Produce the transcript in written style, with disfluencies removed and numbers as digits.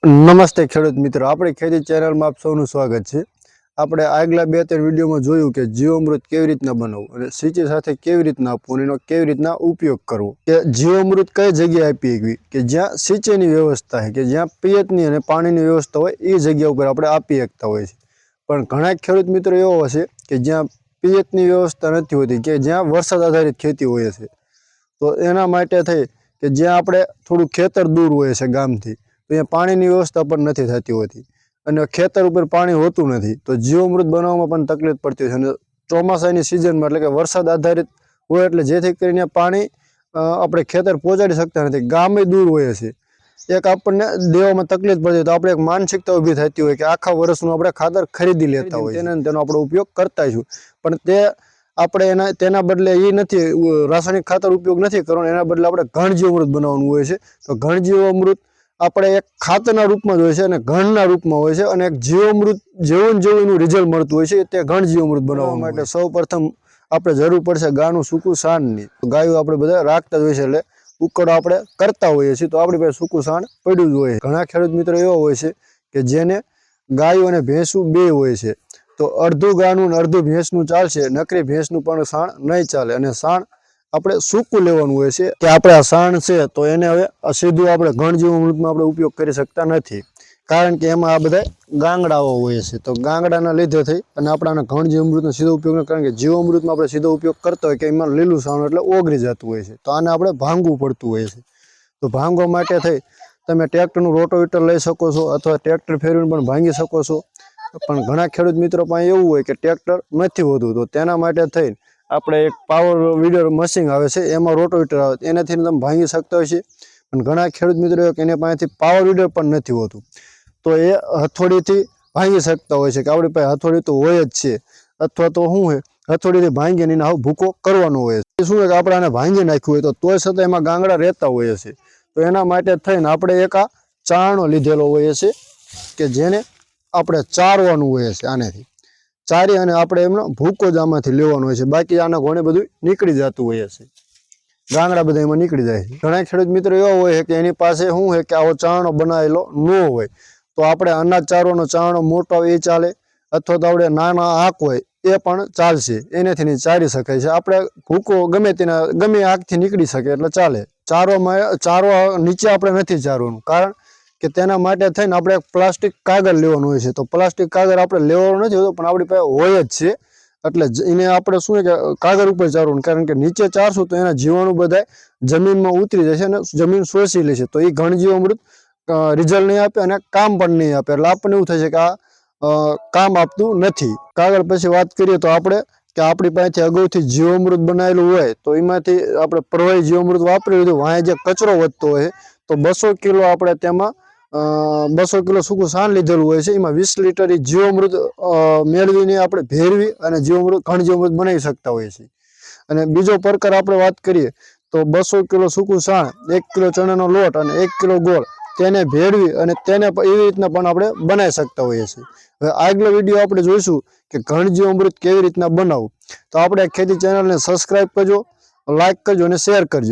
નમસ્તે ખેડૂત મિત્રો, આપણી ખેતી ચેનલમાં આપ સૌનું સ્વાગત છે। આપણે આગલા 2-3 વિડીયોમાં જોયું કે જીવામૃત કેવી રીતના બનાવવું અને સિંચાઈ સાથે કેવી રીતના આપવું અને એનો કેવી રીતના ઉપયોગ કરવો। કે જીવામૃત કઈ જગ્યાએ આપી શકવી કે જ્યાં સિંચાઈની વ્યવસ્થા છે, કે જ્યાં પિયતની અને પાણીની વ્યવસ્થા હોય એ જગ્યા ઉપર આપણે આપી શકતા હોય છે। પણ ઘણા ખેડૂત મિત્રો એવો હશે કે જ્યાં પિયતની વ્યવસ્થા નથી હોતી, કે જ્યાં વરસાદ આધારિત ખેતી હોય છે, તો એના માટે થઈ કે જ્યાં આપણે થોડું ખેતર દૂર હોય છે ગામથી, તો અહીંયા પાણીની વ્યવસ્થા પણ નથી થતી હોતી અને ખેતર ઉપર પાણી હોતું નથી, તો જીવામૃત બનાવવામાં પણ તકલીફ પડતી હોય છે। અને ચોમાસાની સિઝનમાં એટલે કે વરસાદ આધારિત હોય એટલે જેથી કરીને પાણી આપણે ખેતર પહોંચાડી શકતા નથી, ગામે દૂર હોય છે। એક આપણને દેવામાં તકલીફ પડતી, તો આપણે એક માનસિકતા ઊભી થતી હોય કે આખા વર્ષનું આપણે ખાતર ખરીદી લેતા હોય તેનો આપણે ઉપયોગ કરતા હોઈશું, પણ તે આપણે તેના બદલે એ નથી, રાસાયણિક ખાતર ઉપયોગ નથી કરવાનો, એના બદલે આપણે ઘન જીવામૃત બનાવવાનું હોય છે। તો ઘન જીવામૃત આપણે એક ખાતરના રૂપમાં જ હોય છે અને ઘનના રૂપમાં હોય છે, અને એક જીવામૃત જેવું એનું રિઝલ્ટ મળતું હોય છે, તે ઘન જીવામૃત બનાવવા માટે સૌપ્રથમ આપણે જરૂર પડશે ગાયનું સૂકું સાણની। તો ગાયો આપણે બધા રાખતા જ હોય છે, એટલે ઉકળો આપણે કરતા હોઈએ છીએ, તો આપણી પાસે સૂકું સાણ પડ્યું જ હોય છે। ઘણા ખેડૂત મિત્રો એવા હોય છે કે જેને ગાયો અને ભેંસું બે હોય છે, તો અડધું ગાયનું અને અડધું ભેંસનું ચાલશે, નકરી ભેંસનું પણ સાણ નહીં ચાલે, અને સાણ આપણે સૂકું લેવાનું હોય છે કે આપણે આ સાણ છે તો એને હવે સીધું આપણે ઘન જીવામૃતમાં આપણે ઉપયોગ કરી શકતા નથી, કારણ કે એમાં આ બધા ગાંગડાઓ હોય છે। તો ગાંગડાના લીધે થઈ અને આપણા ઘન જીવામૃતનો સીધો ઉપયોગ ન, કારણ કે જીવામૃતમાં આપણે સીધો ઉપયોગ કરતા હોય કે એમાં લીલું સાણ એટલે ઓગળી જતું હોય છે, તો આને આપણે ભાંગવું પડતું હોય છે। તો ભાંગવા માટે થઈ તમે ટ્રેક્ટરનું રોટોવીટર લઈ શકો છો, અથવા ટ્રેક્ટર ફેરવીને પણ ભાંગી શકો છો, પણ ઘણા ખેડૂત મિત્રો પાસે એવું હોય કે ટ્રેક્ટર નથી હોતું, તો તેના માટે થઈને આપણે એક પાવર વીડર મશીન આવે છે, એમાં રોટોવીટર આવે, એનાથી તમે ભાંગી શકતા હોય છે। પણ ઘણા ખેડૂત મિત્રો કે એની પાસેથી પાવર વીડર પણ નથી હોતું, તો એ હથોડીથી ભાંગી શકતા હોય છે, કે આપણી પાસે હથોડી તો હોય જ છે, અથવા તો શું હોય હથોડીથી ભાંગીને એને ભૂકો કરવાનો હોય છે। શું હોય કે આપણે આને ભાંગી નાખ્યું હોય તો તોય છતાં એમાં ગાંગડા રહેતા હોય છે, તો એના માટે થઈને આપણે એક આ ચારણો લીધેલો હોય છે કે જેને આપણે ચારવાનું હોય છે, આનેથી ચારી અને આપણે એમનો ભૂકો જ આમાંથી લેવાનો હોય છે, બાકી આના ઘોણે બધું નીકળી જતું હોય છે, ગાંગડા બધા એમાં નીકળી જાય છે। ઘણા ખેડૂત મિત્રો એવા હોય છે કે એની પાસે શું હોય કે આવો ચારણો બનાવેલો ન હોય, તો આપણે અનાજ ચારવાનો ચારણો મોટો એ ચાલે, અથવા તો આપણે નાના આંક હોય એ પણ ચાલશે, એનાથી નહીં ચારી શકાય છે। આપણે ભૂકો ગમે આંખથી નીકળી શકે એટલે ચાલે। ચારવા નીચે આપણે નથી ચારવાનું, કારણ કે તેના માટે થઈને આપણે પ્લાસ્ટિક કાગળ લેવાનું હોય છે, તો પ્લાસ્ટિક કાગળ આપણે લેવાનો નથી હોતો, પણ આપણી પાસે હોય જ છે, એટલે એને આપણે શું કે કાગળ ઉપર ચારવાનું, કારણ કે નીચે ચારશું તો એના જીવાણુ બધા જમીનમાં ઉતરી જશે અને જમીન શોષી લેશે, તો એ ઘન જીવામૃત રિઝલ્ટ નહીં આપે અને કામ પણ નહીં આપે, એટલે આપણને એવું થશે કે આ કામ આપતું નથી। કાગળ પછી વાત કરીએ તો આપણે કે આપણી પાસેથી અગાઉથી જીવામૃત બનાવેલું હોય તો એમાંથી આપણે પ્રવાહી જીવામૃત વાપરી લીધું, વાંહે જે કચરો વધતો હોય તો 200 કિલો આપણે તેમાં 200 કિલો સૂકું સાણ લીધેલું હોય છે, એમાં 20 લીટર જીવામૃત મેળવીને આપણે ભેરવી અને ઘન જીવામૃત બનાવી શકતા હોઈએ છીએ। અને બીજો પ્રકાર આપણે વાત કરીએ તો 200 કિલો સૂકું સાણ, 1 કિલો ચણાનો લોટ અને 1 કિલો ગોળ, તેને ભેળવી અને તેને એવી રીતના પણ આપણે બનાવી શકતા હોઈએ છીએ। હવે આગલો વિડીયો આપણે જોઈશું કે ઘન જીવામૃત કેવી રીતના બનાવવું, તો આપણે ખેતી ચેનલને સબસ્ક્રાઈબ કરજો, લાઈક કરજો અને શેર કરજો।